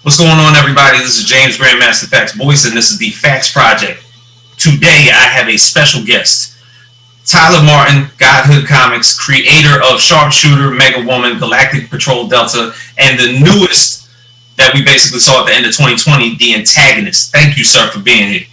What's going on, everybody? This is James Grandmaster Facts Boyce, and this is the Facts Project. Today, I have a special guest, Tyler Martin, Godhood Comics, creator of Sharpshooter, Mega Woman, Galactic Patrol Delta, and the newest that we basically saw at the end of 2020, the Antagonist. Thank you, sir, for being here.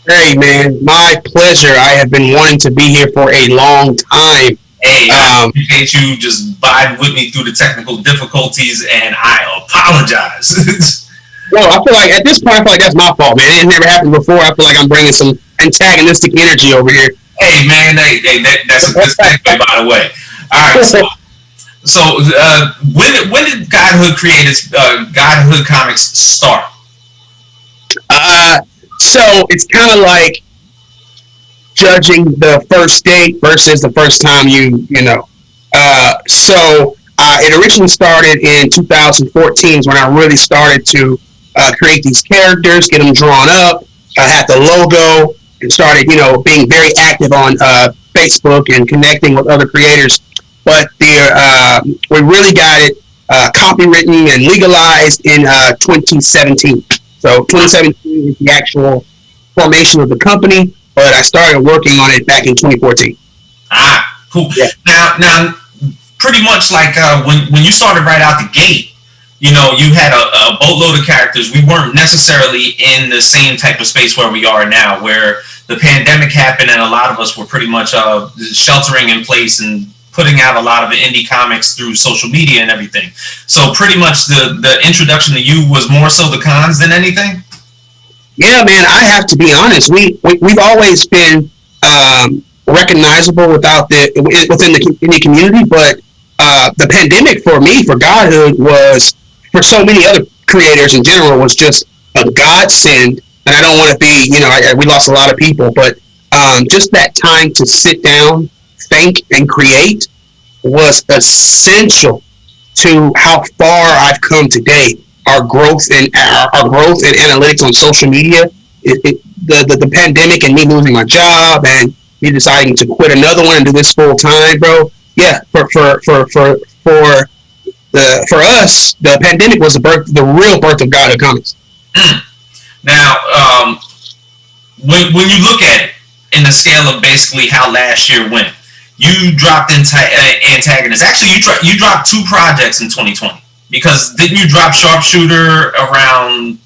Hey, man, my pleasure. I have been wanting to be here for a long time. Hey, I appreciate you just biding with me through the technical difficulties, and I apologize. Well, I feel like at this point, I feel like that's my fault, man. It never happened before. I feel like I'm bringing some antagonistic energy over here. Hey, man, that's a good segue, by the way. All right, so when did Godhood create its Godhood Comics start? So it's kind of like judging the first date versus the first time you know. So it originally started in 2014 when I really started to create these characters, get them drawn up. I had the logo and started, being very active on Facebook and connecting with other creators. But we really got it copywritten and legalized in 2017. So 2017 is the actual formation of the company, but I started working on it back in 2014. Ah, cool. Yeah. Now, pretty much like when you started right out the gate, you had a boatload of characters. We weren't necessarily in the same type of space where we are now, where the pandemic happened and a lot of us were pretty much sheltering in place and putting out a lot of indie comics through social media and everything. So pretty much the introduction to you was more so the cons than anything? Yeah, man, I have to be honest. We've always been recognizable within the indie community, but the pandemic for me, for Godhood, was, for so many other creators in general, was just a godsend. And I don't want to be, we lost a lot of people, but just that time to sit down, think, and create was essential to how far I've come today. Our growth in analytics on social media, the pandemic and me losing my job and me deciding to quit another one and do this full time, bro. Yeah, for us, the pandemic was the real birth of Godhood Comics. Now, when you look at it in the scale of basically how last year went, you dropped Antagonist. Actually, you dropped two projects in 2020. Because didn't you drop Sharpshooter around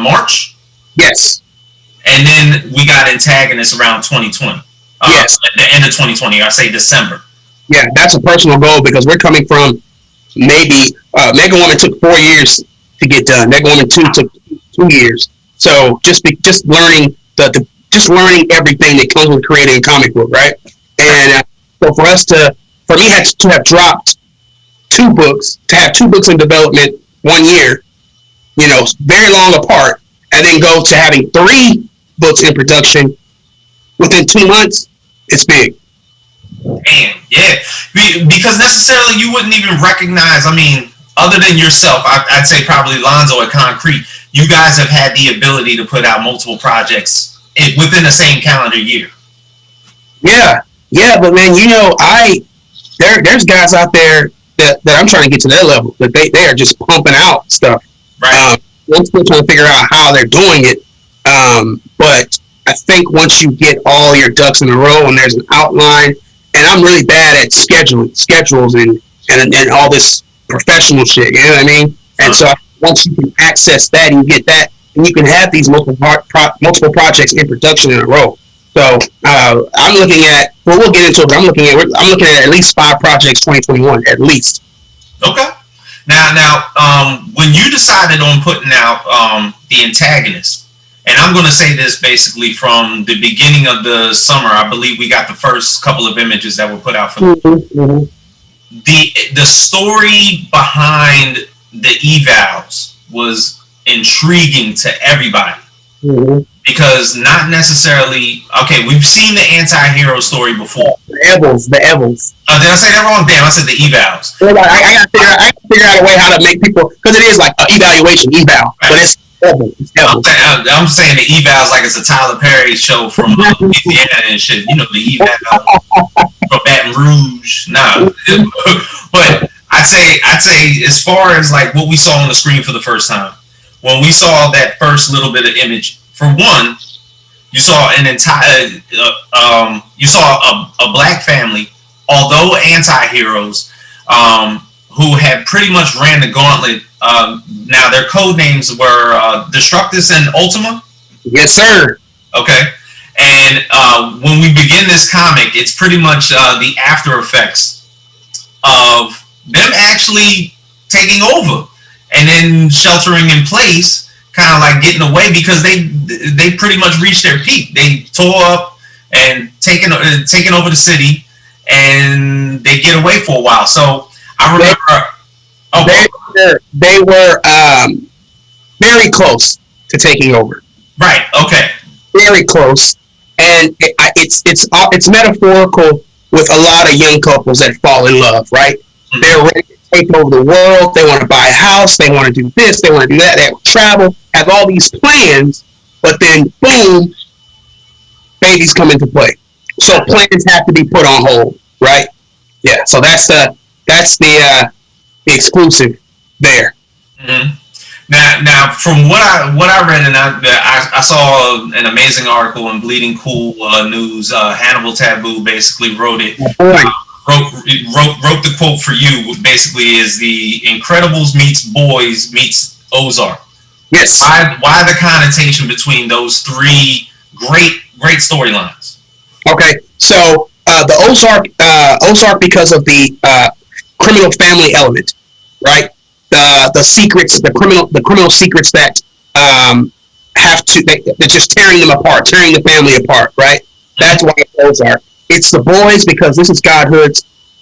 March? Yes. And then we got Antagonist around 2020. Yes. At the end of 2020, I say December. Yeah, that's a personal goal because we're coming from maybe Mega Woman took 4 years to get done. Mega Woman 2 took 2 years. So just learning learning everything that comes with creating a comic book, right? And so for me to have dropped to have two books in development 1 year, very long apart, and then go to having 3 books in production within 2 months, it's big. Damn, yeah. Because necessarily you wouldn't even recognize, other than yourself, I'd say probably Lonzo at Concrete, you guys have had the ability to put out multiple projects within the same calendar year. Yeah, but man, there's guys out there that I'm trying to get to their level, that they are just pumping out stuff. Right. I'm still trying to figure out how they're doing it. But I think once you get all your ducks in a row and there's an outline, and I'm really bad at schedules and all this professional shit, you know what I mean? And so once you can access that and you get that, and you can have these multiple projects in production in a row. So I'm looking at, we'll get into it, but I'm looking at least 5 projects 2021, at least. Okay. Now, when you decided on putting out the Antagonist, and I'm going to say this basically from the beginning of the summer, I believe we got the first couple of images that were put out for the story behind the evals was intriguing to everybody. Mm-hmm. Because not necessarily, okay, we've seen the anti-hero story before. The Evils. Did I say that wrong? Damn, I said the evals. Well, I gotta figure out a way how to make people, because it is like an evaluation, eval, right. But it's Evils. I'm saying the evals like it's a Tyler Perry show from Louisiana and shit. The eval from Baton Rouge. Nah, but I'd I'd say as far as like what we saw on the screen for the first time, when we saw that first little bit of image, for one, you saw an entire, you saw a black family, although anti-heroes, who had pretty much ran the gauntlet. Now their code names were Destructus and Ultima. Yes, sir. Okay. And when we begin this comic, it's pretty much the after effects of them actually taking over and then sheltering in place, kind of like getting away, because they pretty much reached their peak. They tore up and taken over the city, and they get away for a while. So I remember they were very close to taking over. Right. Okay. Very close, and it's metaphorical with a lot of young couples that fall in love. Right. Mm-hmm. They're ready to take over the world. They want to buy a house. They want to do this. They want to do that. They want to travel. Have all these plans, but then boom, babies come into play. So plans have to be put on hold. Right. Yeah. So that's the exclusive there. Mm-hmm. Now, from what I read, and I saw an amazing article in Bleeding Cool News. Hannibal Taboo basically wrote it. Wrote the quote for you. Basically, is the Incredibles meets Boys meets Ozark. Yes. Why the connotation between those three great storylines? Okay, so the Ozark because of the criminal family element, right? The secrets, the criminal secrets that they're just tearing them apart, tearing the family apart, right? That's why Ozark. It's the Boys because this is Godhood.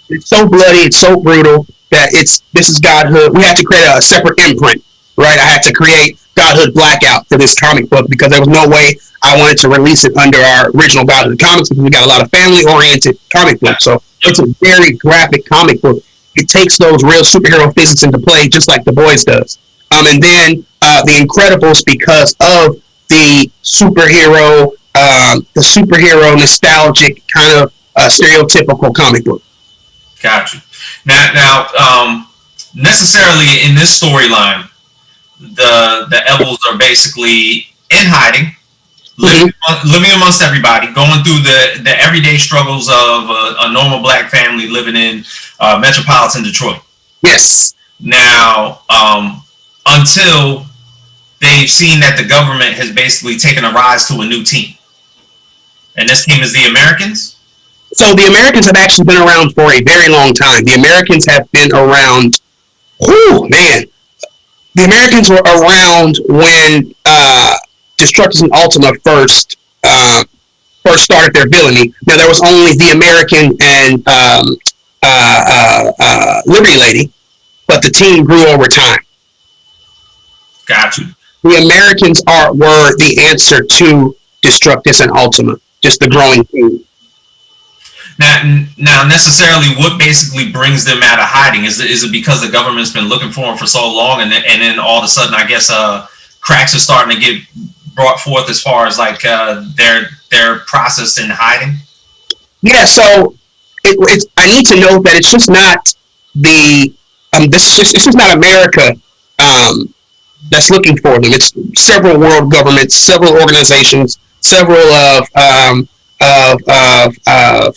It's so bloody, it's so brutal that this is Godhood. We had to create a separate imprint, right? I had to create Godhood Blackout for this comic book because there was no way I wanted to release it under our original Godhood comics because we got a lot of family-oriented comic books. So it's a very graphic comic book. It takes those real superhero physics into play just like The Boys does. And then The Incredibles because of the superhero nostalgic kind of stereotypical comic book. Gotcha. Now, necessarily in this storyline, the Evils are basically in hiding, living amongst everybody, going through the everyday struggles of a normal black family living in metropolitan Detroit. Yes. Now, until they've seen that the government has basically taken a rise to a new team. And this team is the Americans? So the Americans have actually been around for a very long time. The Americans have been around, the Americans were around when Destructors and Ultima first started their villainy. Now, there was only the American and Liberty Lady, but the team grew over time. Gotcha. The Americans were the answer to Destructus and Ultima, just the growing team. Now, necessarily, what basically brings them out of hiding? Is it because the government's been looking for them for so long, and then all of a sudden, I guess, cracks are starting to get brought forth as far as like their process in hiding? Yeah. So I need to know that it's just not it's just not America that's looking for them. It's several world governments, several organizations, several of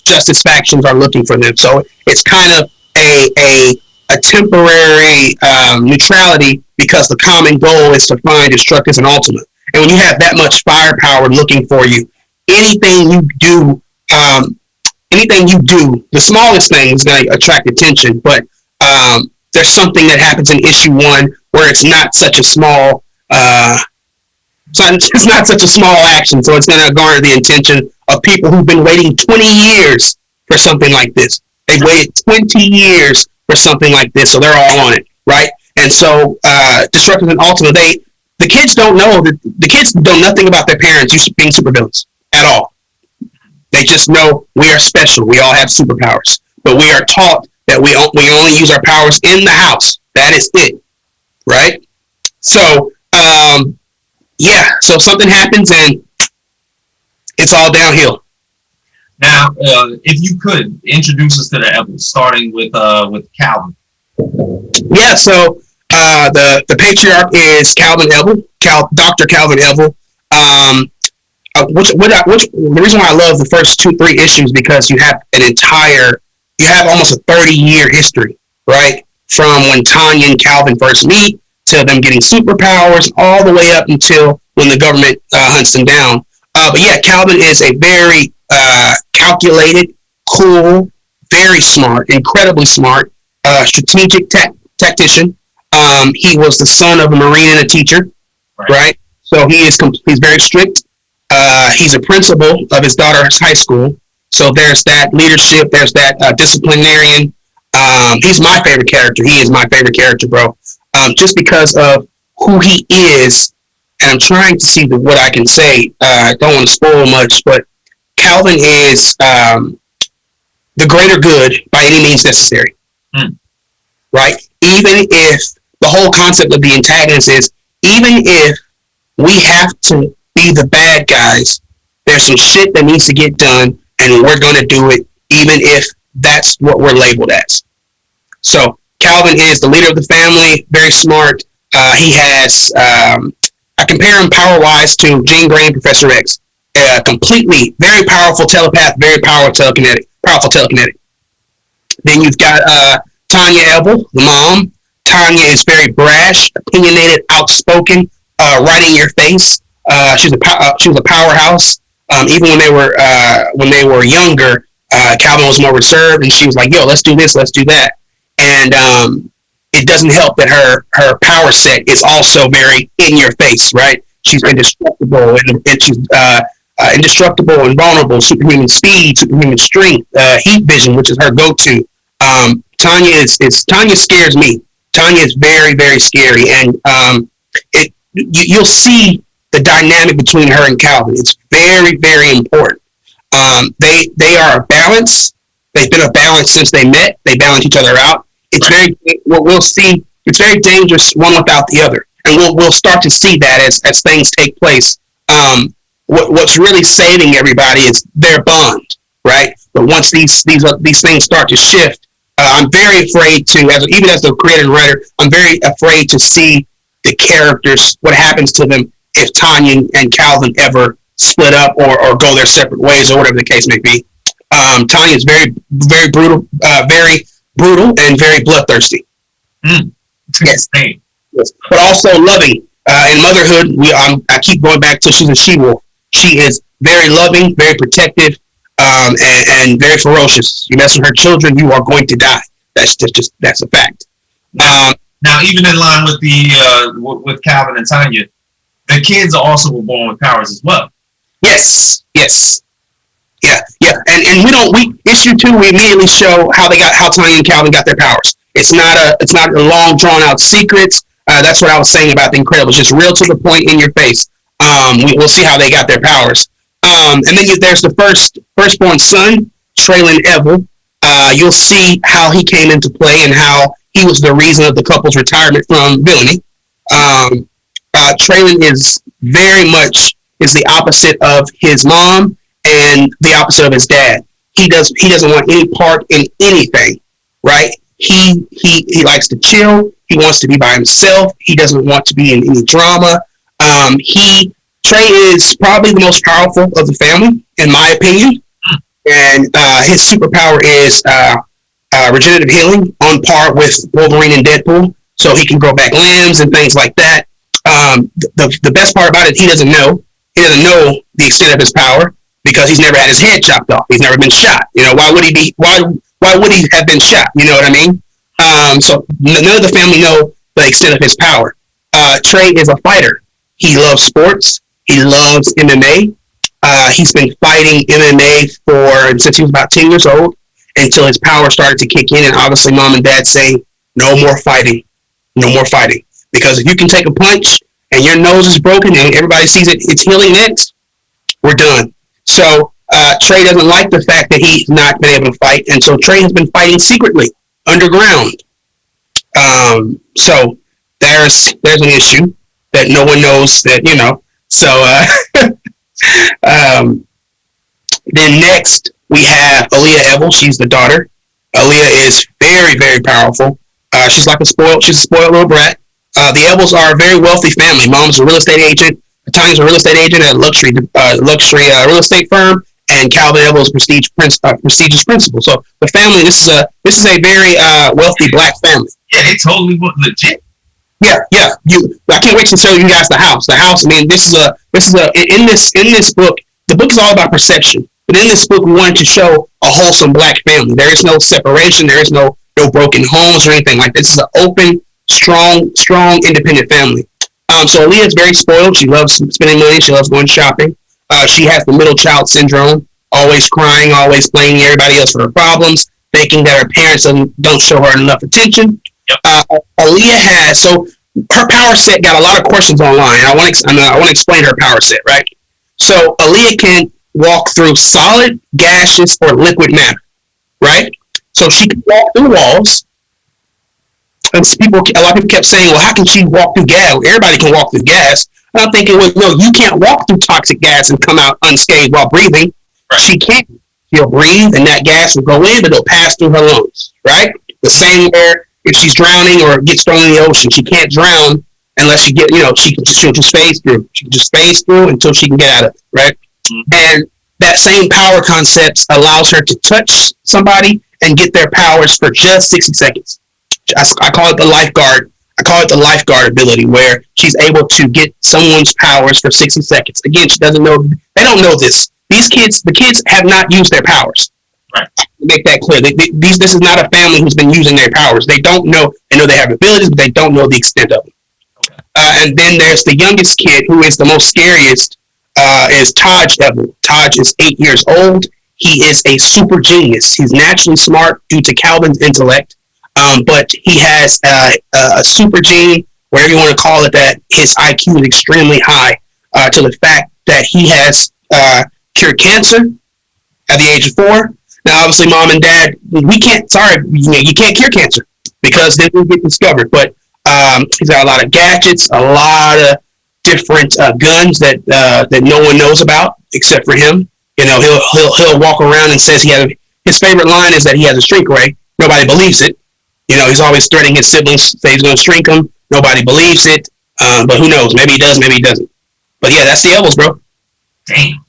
justice factions are looking for them. So it's kind of a temporary neutrality because the common goal is to find Destructors and Ultima. And when you have that much firepower looking for you, anything you do, the smallest thing is going to attract attention. But there's something that happens in issue 1 where it's not such a small, it's not such a small action. So it's going to garner the attention of people who've been waiting 20 years for something like this. They've waited 20 years for something like this, so they're all on it, right? And so Destructors and Ultima, the kids don't know that the kids know nothing about their parents being supervillains at all. They just know we are special. We all have superpowers, but we are taught that we only use our powers in the house. That is it, right? So so something happens and it's all downhill. Now, if you could introduce us to the Evils, starting with Calvin. Yeah, so the patriarch is Calvin Evil, Dr. Calvin Evil. Um, which the reason why I love the first 2-3 issues because you have almost a 30-year history, right? From when Tanya and Calvin first meet to them getting superpowers, all the way up until when the government hunts them down. But yeah, Calvin is a very calculated, cool, very smart, incredibly smart, strategic tactician. He was the son of a Marine and a teacher, right? So he's very strict. He's a principal of his daughter's high school. So there's that leadership. There's that disciplinarian. He's my favorite character. He is my favorite character, bro. Just because of who he is, and I'm trying to see what I can say. I don't want to spoil much, but Calvin is the greater good by any means necessary. Right? Even if the whole concept of the antagonist is, even if we have to be the bad guys, there's some shit that needs to get done, and we're going to do it, even if that's what we're labeled as. So Calvin is the leader of the family, very smart. He has, I compare him power-wise to Jean Grey and Professor X. Completely, very powerful telepath, very powerful telekinetic. Then you've got Tanya Ebel, the mom. Tanya is very brash, opinionated, outspoken, right in your face. She was a powerhouse. Even when they were younger, Calvin was more reserved, and she was like, "Yo, let's do this, let's do that." And it doesn't help that her power set is also very in your face, right? She's indestructible, and she's indestructible and vulnerable. Superhuman speed, superhuman strength, heat vision, which is her go-to. Tanya scares me. Tanya is very, very scary, and you'll see the dynamic between her and Calvin. It's very, very important. They are a balance. They've been a balance since they met. They balance each other out. It's we'll see. It's very dangerous one without the other, and we'll start to see that as things take place. What's really saving everybody is their bond, right? But once these things start to shift, I'm very afraid to, even as the creator and writer, I'm very afraid to see the characters, what happens to them if Tanya and Calvin ever split up or go their separate ways or whatever the case may be. Tanya is very, very brutal, and very bloodthirsty. Yes. Yes, but also loving. In motherhood, I keep going back to she's a she-wolf. She is very loving, very protective, and very ferocious. You mess with her children, you are going to die. That's a fact. Now, even in line with with Calvin and Tanya, the kids also were born with powers as well. Yes. Yeah. And we issue 2, we immediately show how Tanya and Calvin got their powers. It's not a long drawn out secrets. That's what I was saying about the Incredibles. Just real to the point, in your face. We'll see how they got their powers. And then there's the firstborn son, Traylon Evil. You'll see how he came into play and how he was the reason of the couple's retirement from villainy. Traylon is very much the opposite of his mom and the opposite of his dad. He doesn't want any part in anything, right? He likes to chill. He wants to be by himself. He doesn't want to be in any drama. Trey is probably the most powerful of the family, in my opinion, and his superpower is regenerative healing, on par with Wolverine and Deadpool, so he can grow back limbs and things like that. The best part about it, he doesn't know the extent of his power because he's never had his head chopped off. He's never been shot. Why would he have been shot? You know what I mean? So none of the family know the extent of his power. Trey is a fighter. He loves sports. He loves MMA. He's been fighting MMA since he was about 10 years old until his power started to kick in. And obviously mom and dad say, no more fighting. No more fighting. Because if you can take a punch and your nose is broken and everybody sees it's healing next, we're done. So Trey doesn't like the fact that he's not been able to fight. And so Trey has been fighting secretly, underground. So there's an issue that no one knows that, So then next we have Aaliyah Ebel. She's the daughter. Aaliyah is very, very powerful. She's a spoiled little brat. The Evels are a very wealthy family. Mom's a real estate agent. Tanya's a real estate agent at a luxury real estate firm, and Calvin Evels prestigious principal. So the family, this is a very wealthy black family. Yeah, they totally legit. Yeah. I can't wait to show you guys the house. The house. I mean, this is in this book. The book is all about perception, but in this book, we wanted to show a wholesome black family. There is no separation. There is no broken homes or anything like this. This is an open, strong, independent family. So Aaliyah is very spoiled. She loves spending money. She loves going shopping. She has the middle child syndrome, always crying, always blaming everybody else for her problems, thinking that her parents don't show her enough attention. Yep. Aaliyah so her power set got a lot of questions online. I want to explain her power set, right? So Aaliyah can walk through solid, gaseous, or liquid matter, right? So she can walk through walls. And a lot of people kept saying, well, how can she walk through gas? Well, everybody can walk through gas. And I'm thinking, well, no, you can't walk through toxic gas and come out unscathed while breathing. Right. She can't. She'll breathe, and that gas will go in, but it'll pass through her lungs, right? The same where if she's drowning or gets thrown in the ocean, she can't drown unless she'll just phase through. She can just phase through until she can get out of it, right? Mm-hmm. And that same power concept allows her to touch somebody and get their powers for just 60 seconds. I call it the lifeguard. I call it the lifeguard ability, where she's able to get someone's powers for 60 seconds. Again, she doesn't know. They don't know this. The kids have not used their powers. Right. Make that clear. This is not a family who's been using their powers. They don't know. They know they have abilities, but they don't know the extent of them. Okay. And then there's the youngest kid, who is the most scariest, is Taj Evel. Taj is 8 years old. He is a super genius. He's naturally smart due to Calvin's intellect. But he has a super gene, whatever you want to call it, that his IQ is extremely high, to the fact that he has cured cancer at the age of 4. Now, obviously, mom and dad, you can't cure cancer because then will get discovered. But he's got a lot of gadgets, a lot of different guns that no one knows about except for him. You know, he'll walk around and says his favorite line is that he has a shrink ray. Nobody believes it. You know, he's always threatening his siblings, say he's going to shrink them. Nobody believes it. But who knows? Maybe he does, maybe he doesn't. But yeah, that's the Evels, bro. Damn.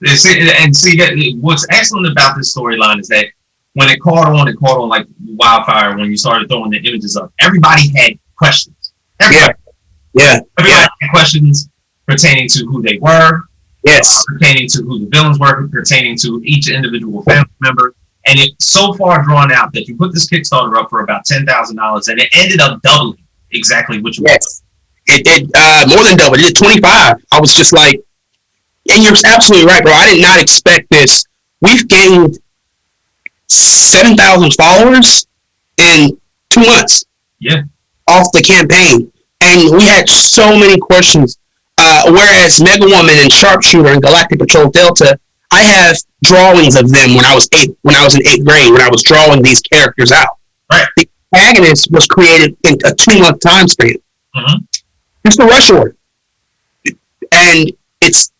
And see, what's excellent about this storyline is that when it caught on like wildfire when you started throwing the images up. Everybody had questions. Everybody had questions pertaining to who they were. Yes. Pertaining to who the villains were, pertaining to each individual family member. And it's so far drawn out that you put this Kickstarter up for about $10,000, and it ended up doubling exactly what you wanted. It more than doubled. It did 25. I was just like, and you're absolutely right, bro. I did not expect this. We've gained 7,000 followers in 2 months. Yeah. Off the campaign, and we had so many questions. Whereas Mega Woman and Sharpshooter and Galactic Patrol Delta, I have drawings of them when I was in 8th grade, when I was drawing these characters out. Right. The Antagonist was created in a 2-month time span. Mm-hmm. It's the rush order, and it's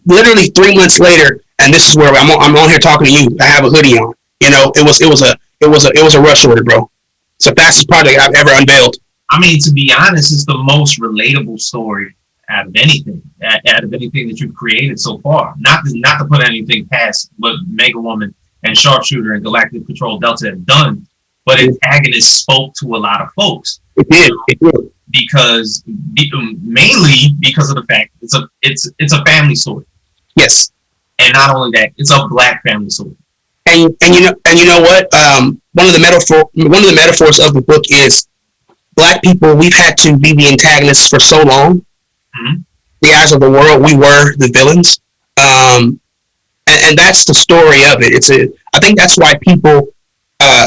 literally 3 months later, and this is where I'm on here talking to you. I have a hoodie on. You know, it was a rush order, bro. It's the fastest project I've ever unveiled. I mean, to be honest, it's the most relatable story out of anything that you've created so far. Not to put anything past what Mega Woman and Sharpshooter and Galactic Patrol Delta have done, but Antagonist spoke to a lot of folks. It did. It did. Because mainly because of the fact it's a family story. Yes. And not only that, it's a black family story. And you know what? One of the metaphors of the book is black people. We've had to be the antagonists for so long. Mm-hmm. The eyes of the world, we were the villains, and that's the story of it. I think that's why people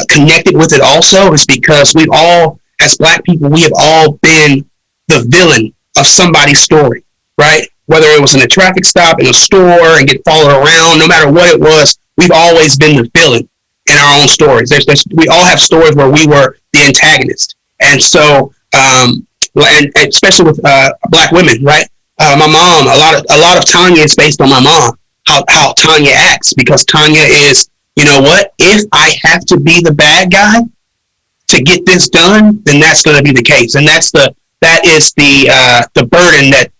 connected with it. Also, is because we've all, as black people, we have all been the villain of somebody's story, right? Whether it was in a traffic stop, in a store, and get followed around, no matter what it was, we've always been the villain in our own stories. We all have stories where we were the antagonist. And so, and especially with black women, right? My mom, a lot of Tanya is based on my mom, how Tanya acts, because Tanya is, you know what? If I have to be the bad guy to get this done, then that's going to be the case, and that is the burden that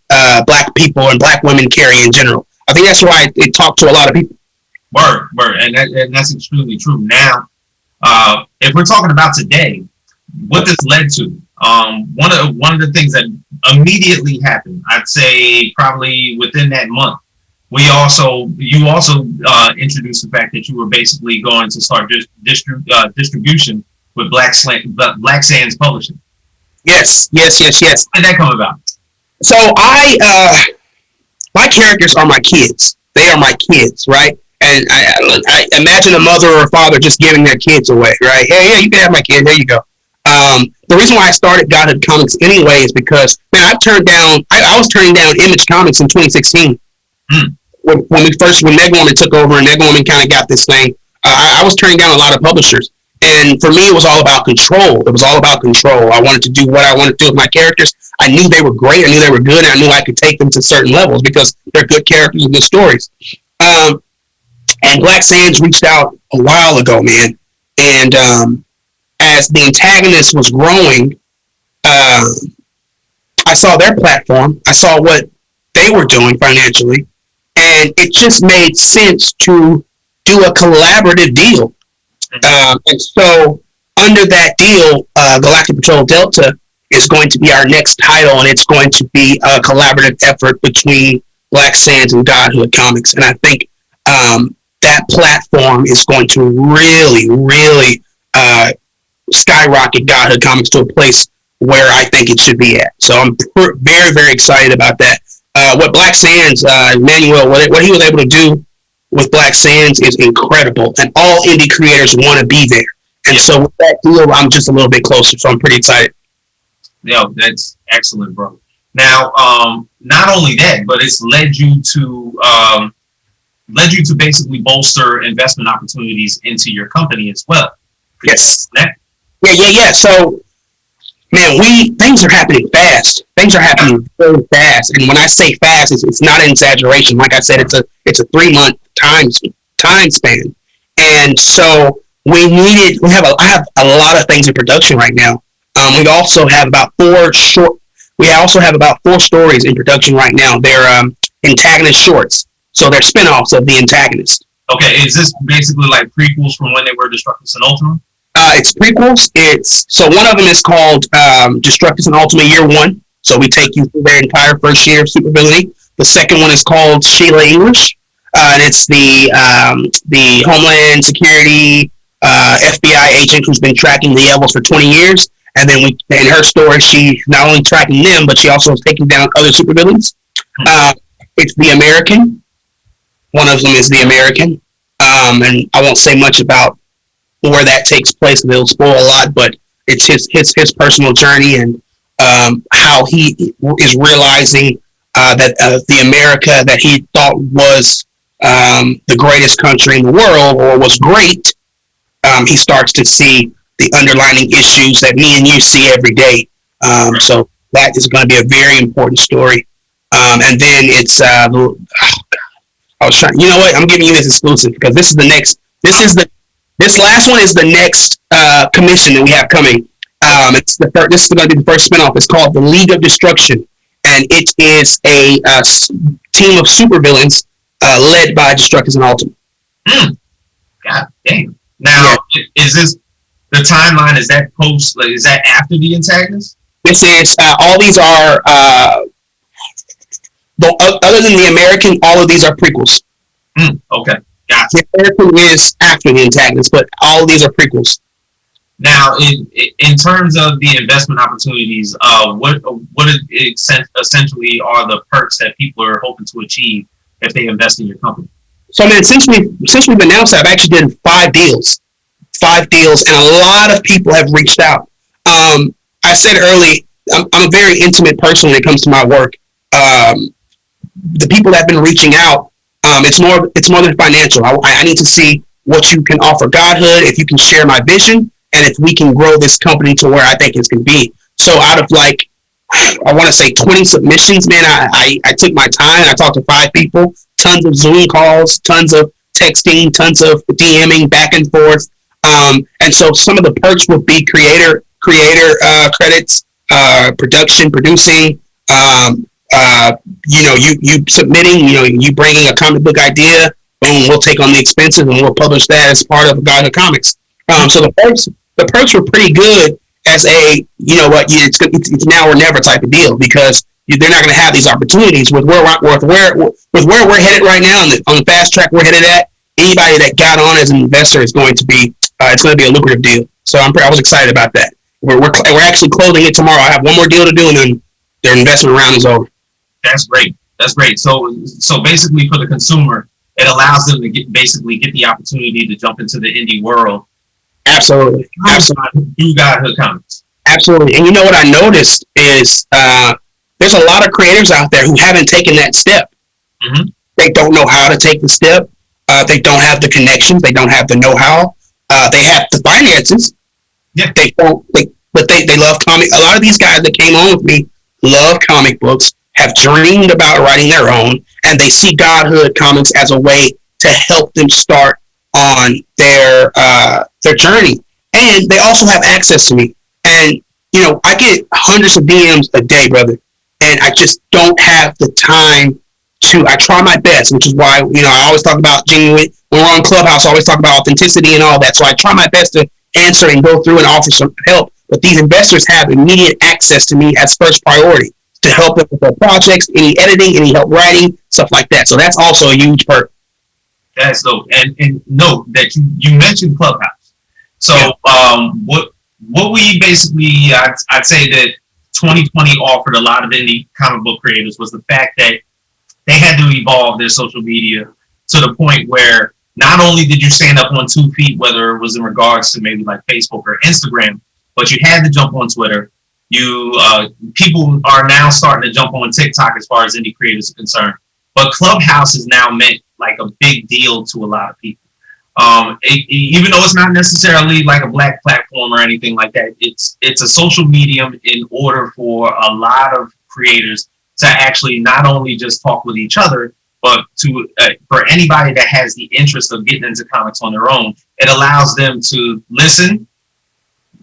Black people and Black women carry in general. I think that's why it talked to a lot of people. Word, and that's extremely true. Now, if we're talking about today, what this led to, one of the things that immediately happened, I'd say probably within that month, you also introduced the fact that you were basically going to start distribution with Black Sands Publishing. Yes. How did that come about? So my characters are my kids. They are my kids, right? And I imagine a mother or a father just giving their kids away, right? Hey, you can have my kid. There you go. The reason why I started Godhood Comics anyway is because, man, I was turning down Image Comics in 2016. When Neg Woman took over and Neg Woman kind of got this thing, I was turning down a lot of publishers. And for me, it was all about control. It was all about control. I wanted to do what I wanted to do with my characters. I knew they were great. I knew they were good. And I knew I could take them to certain levels because they're good characters and good stories. And Black Sands reached out a while ago, man. And as the Antagonist was growing, I saw their platform. I saw what they were doing financially. And it just made sense to do a collaborative deal. And so under that deal, Galactic Patrol Delta is going to be our next title, and it's going to be a collaborative effort between Black Sands and Godhood Comics. And I think that platform is going to really, really skyrocket Godhood Comics to a place where I think it should be at. So I'm very, very excited about that. What Black Sands, Manuel, what he was able to do with Black Sands is incredible, and all indie creators want to be there. And so with that deal, I'm just a little bit closer, so I'm pretty excited. Yeah, that's excellent, bro. Now, not only that, but it's led you to basically bolster investment opportunities into your company as well. Yes. Yeah. So, man, things are happening fast. Things are happening very fast, and when I say fast, it's not an exaggeration. Like I said, it's a 3-month time span, and so I have a lot of things in production right now. We also have about 4 stories in production right now. They're Antagonist shorts, so they're spinoffs of the Antagonist. Okay, is this basically like prequels from when they were Destructus and Ultima? It's prequels. So one of them is called Destructus and Ultima Year 1. So we take you through their entire first year of supervillainy. The second one is called Sheila English, and it's the Homeland Security FBI agent who's been tracking the Evils for 20 years. And then in her story, she's not only tracking them, but she also is taking down other supervillains. It's the American. One of them is the American, and I won't say much about where that takes place. It'll spoil a lot, but it's his personal journey and how he is realizing that the America that he thought was the greatest country in the world or was great, he starts to see the underlying issues that me and you see every day. So that is going to be a very important story. And then it's I was trying. You know what? I'm giving you this exclusive because this is the next. This last one is the next commission that we have coming. This is going to be the first spinoff. It's called The League of Destruction, and it is a team of supervillains led by Destructus and Ultima. God damn. Now, is this the timeline? Is that post? Like, is that after the Antagonist? This is all these are. Other than the American, all of these are prequels. Okay, gotcha. The American is after the Antagonist, but all of these are prequels. Now, in terms of the investment opportunities, what essentially are the perks that people are hoping to achieve if they invest in your company? So, man, since we've announced that, I've actually done 5 deals, and a lot of people have reached out. I said early, I'm a very intimate person when it comes to my work. The people that have been reaching out, it's more than financial. I need to see what you can offer Godhood, if you can share my vision, and if we can grow this company to where I think it can be. So out of I want to say 20 submissions, man, I took my time. I talked to 5 people, tons of Zoom calls, tons of texting, tons of DMing back and forth. And so some of the perks would be creator credits, production, producing, you submitting, you bringing a comic book idea, boom, we'll take on the expenses and we'll publish that as part of Godhood Comics. So the perks were pretty good as a, it's now or never type of deal, because they're not going to have these opportunities with where we're headed right now, on the fast track we're headed at. Anybody that got on as an investor is going to be, it's going to be a lucrative deal. So I was excited about that. We're actually closing it tomorrow. I have one more deal to do, and then their investment round is over. That's great. So basically, for the consumer, it allows them to get the opportunity to jump into the indie world. Absolutely. Through Godhood Comics. Absolutely. And you know what I noticed is there's a lot of creators out there who haven't taken that step. Mm-hmm. They don't know how to take the step. They don't have the connections. They don't have the know-how. They have the finances. Yeah. They love comic. A lot of these guys that came on with me love comic books, have dreamed about writing their own, and they see Godhood Comics as a way to help them start on their journey. And they also have access to me. And I get hundreds of DMs a day, brother, and I just don't have the time to. I try my best, which is why I always talk about genuine. When we're on Clubhouse, I always talk about authenticity and all that. So I try my best to answer and go through and offer some help. But these investors have immediate access to me as first priority to help them with their projects, any editing, any help writing, stuff like that. So that's also a huge perk. That's dope. And note that you mentioned Clubhouse. So what we basically, I'd say that 2020 offered a lot of indie comic book creators was the fact that they had to evolve their social media to the point where not only did you stand up on 2 feet, whether it was in regards to maybe like Facebook or Instagram, but you had to jump on Twitter. People are now starting to jump on TikTok as far as indie creators are concerned. But Clubhouse is now meant like a big deal to a lot of people. Even though it's not necessarily like a black platform or anything like that, it's a social medium in order for a lot of creators to actually not only just talk with each other, but for anybody that has the interest of getting into comics on their own, it allows them to listen,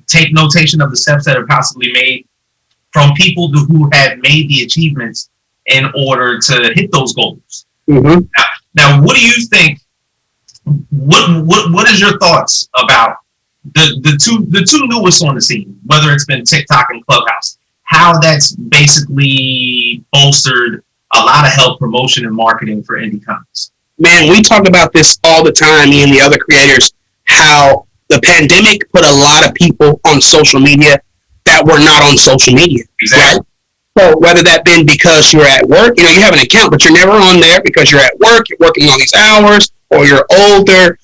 take notation of the steps that are possibly made from people who have made the achievements in order to hit those goals. Mm-hmm. Now, what do you think? What is your thoughts about the two newest on the scene, whether it's been TikTok and Clubhouse? How that's basically bolstered a lot of help, promotion, and marketing for indie comics. Man, we talk about this all the time, me and the other creators, how the pandemic put a lot of people on social media that were not on social media. Exactly. Right? So whether that been because you're at work, you have an account, but you're never on there because you're at work, you're working all these hours, or you're older.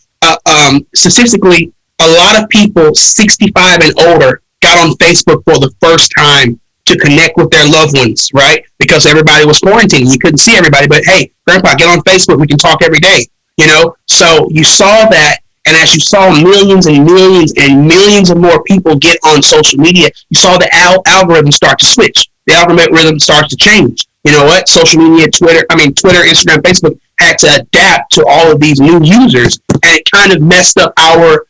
Statistically, a lot of people 65 and older got on Facebook for the first time to connect with their loved ones, right? Because everybody was quarantined. You couldn't see everybody, but hey, Grandpa, get on Facebook. We can talk every day, So you saw that, and as you saw millions and millions and millions of more people get on social media, you saw the algorithm start to switch. The algorithm starts to change. You know what? Social media, Twitter, Instagram, Facebook had to adapt to all of these new users, and it kind of messed up our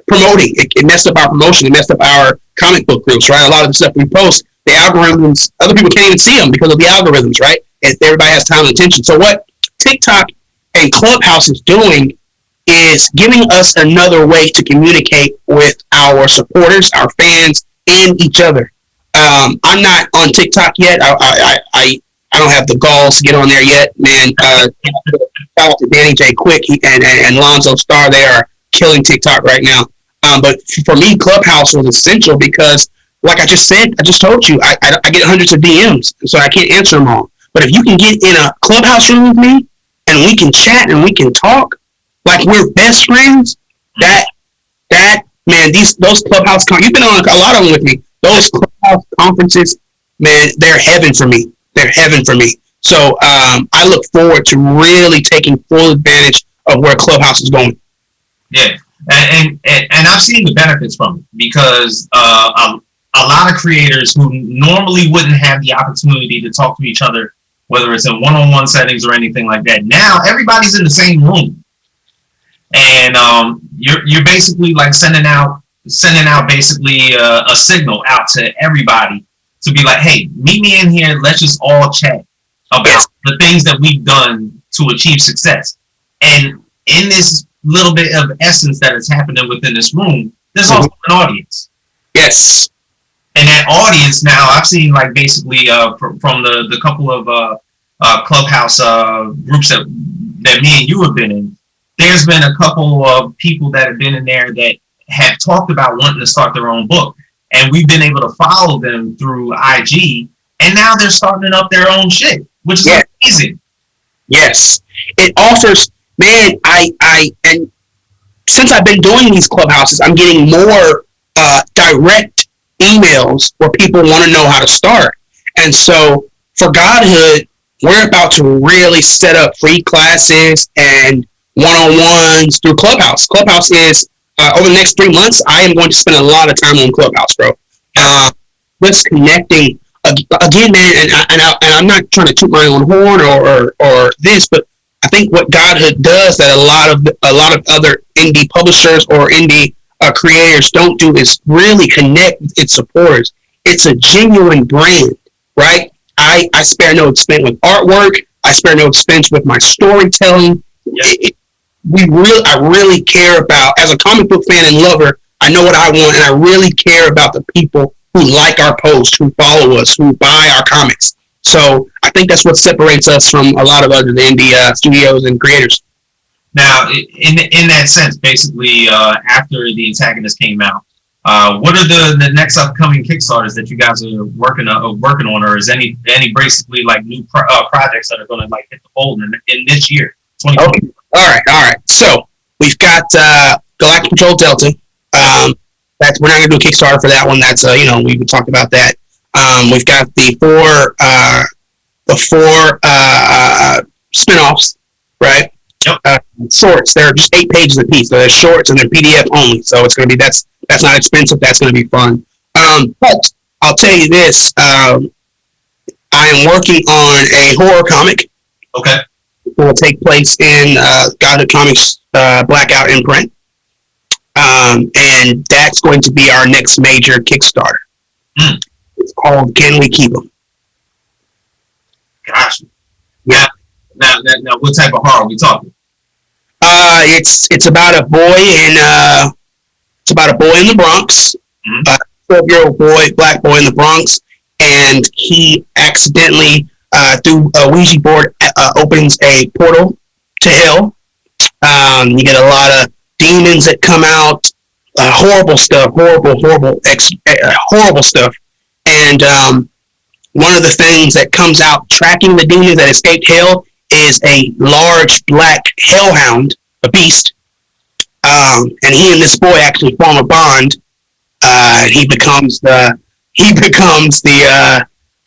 promoting. It messed up our promotion. It messed up our comic book groups, right? A lot of the stuff we post, the algorithms, other people can't even see them because of the algorithms, right? And everybody has time and attention. So what TikTok and Clubhouse is doing is giving us another way to communicate with our supporters, our fans, and each other. I'm not on TikTok yet. I don't have the galls to get on there yet, man. Shout out to Danny J. Quick and Lonzo Star. They are killing TikTok right now. But for me, Clubhouse was essential because, like I just said, I just told you, I get hundreds of DMs, so I can't answer them all. But if you can get in a Clubhouse room with me, and we can chat and we can talk like we're best friends, that man, those Clubhouse you've been on a lot of them with me. Those Clubhouse conferences, man, they're heaven for me. They're heaven for me. So I look forward to really taking full advantage of where Clubhouse is going. Yeah, and I've seen the benefits from it because a lot of creators who normally wouldn't have the opportunity to talk to each other, whether it's in one-on-one settings or anything like that, now everybody's in the same room. and you're basically like sending out basically a signal out to everybody to be like, hey, meet me in here. Let's just all chat about the things that we've done to achieve success. And in this little bit of essence that is happening within this room, there's also an audience. Yes. And that audience now, I've seen like basically from the couple of clubhouse groups that me and you have been in, there's been a couple of people that have been in there that have talked about wanting to start their own book. And we've been able to follow them through IG, and now they're starting up their own shit, which is amazing. Yes. It offers, man, and since I've been doing these clubhouses, I'm getting more direct emails where people want to know how to start. And so for Godhood, we're about to really set up free classes and one-on-ones through Clubhouse. Clubhouse is, over the next 3 months, I am going to spend a lot of time on Clubhouse, bro. Just connecting, again, man, and I'm not trying to toot my own horn or this, but I think what Godhood does that a lot of other indie publishers or indie creators don't do is really connect with its supporters. It's a genuine brand, right? I spare no expense with artwork. I spare no expense with my storytelling. I really care about, as a comic book fan and lover, I know what I want, and I really care about the people who like our posts, who follow us, who buy our comics. So I think that's what separates us from a lot of other indie studios and creators. Now, in that sense, basically, after the Antagonist came out, what are the next upcoming Kickstarters that you guys are working on, or is any basically like new projects that are going to like hit the fold in this year, 2020? Okay. All right. So we've got Galactic Patrol Delta. We're not going to do a Kickstarter for that one. That's we talked about that. We've got the four spinoffs, right? Yep. Shorts. They're just 8 pages a piece. So they're shorts and they're PDF only. So it's going to be that's not expensive. That's going to be fun. But I'll tell you this: I am working on a horror comic. Okay. It will take place in Godhood Comics Blackout imprint. And that's going to be our next major Kickstarter. It's called Can We Keep 'Em? Gosh. Now, what type of horror are we talking? It's about a boy in the Bronx. 12-year-old boy, black boy in the Bronx, and he accidentally through a Ouija board opens a portal to hell. You get a lot of demons that come out, horrible stuff, horrible stuff. And one of the things that comes out tracking the demons that escaped hell is a large black hellhound, a beast. And he and this boy actually form a bond. He becomes the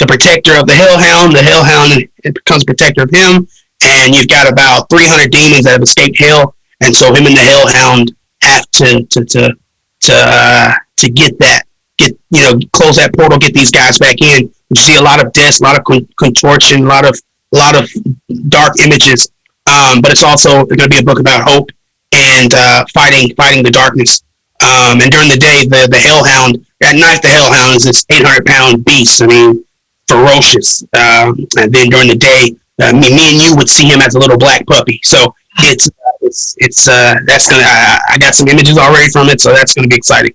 protector of the hellhound. The hellhound becomes protector of him. And you've got about 300 demons that have escaped hell. And so him and the hellhound have to close that portal, get these guys back in. You see a lot of deaths, a lot of contortion, a lot of dark images. But it's also going to be a book about hope and fighting the darkness. And during the day, the hellhound, at night, the hellhound is this 800-pound beast. I mean, ferocious. And then during the day, me and you would see him as a little black puppy. So it's that's gonna. I got some images already from it, so that's gonna be exciting.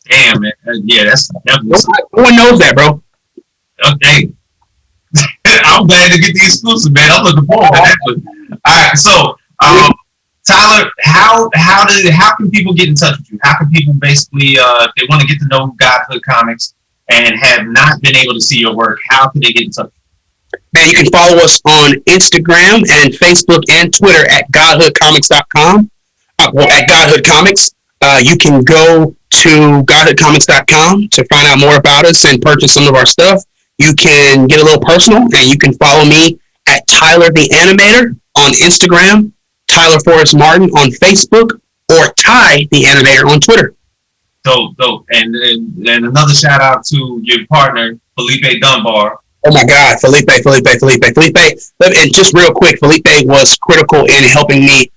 Damn, man. Yeah, that's no one knows that, bro. Okay. I'm glad to get the exclusive, man. I'm looking forward to that one. All right, so Tyler, how can people get in touch with you? How can people basically, if they want to get to know Godhood Comics and have not been able to see your work, how can they get in touch? Man, you can follow us on Instagram and Facebook and Twitter at godhoodcomics.com. At Godhood Comics. You can go to godhoodcomics.com to find out more about us and purchase some of our stuff. You can get a little personal, and you can follow me at Tyler the Animator on Instagram, Tyler Forrest Martin on Facebook, or Ty the Animator on Twitter. Dope. And another shout out to your partner, Felipe Dunbar. Oh my God, Felipe. And just real quick, Felipe was critical in helping me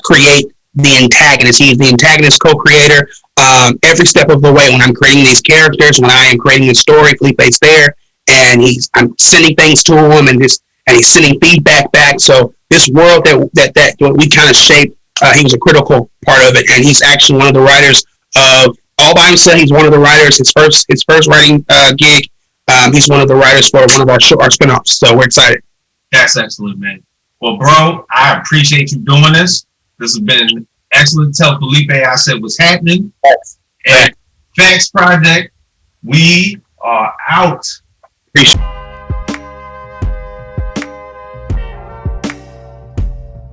create the antagonist. He's the antagonist co-creator. Every step of the way when I'm creating these characters, when I am creating the story, Felipe's there, and I'm sending things to him, and he's sending feedback back. So this world that we kind of shaped, he was a critical part of it, and he's actually one of the writers of all by himself. He's one of the writers. His first writing gig. He's one of the writers for one of our spinoffs. So we're excited. That's excellent, man. Well, bro, I appreciate you doing this. This has been excellent. Tell Felipe I said what's happening. And Facts Project, we are out. Appreciate it.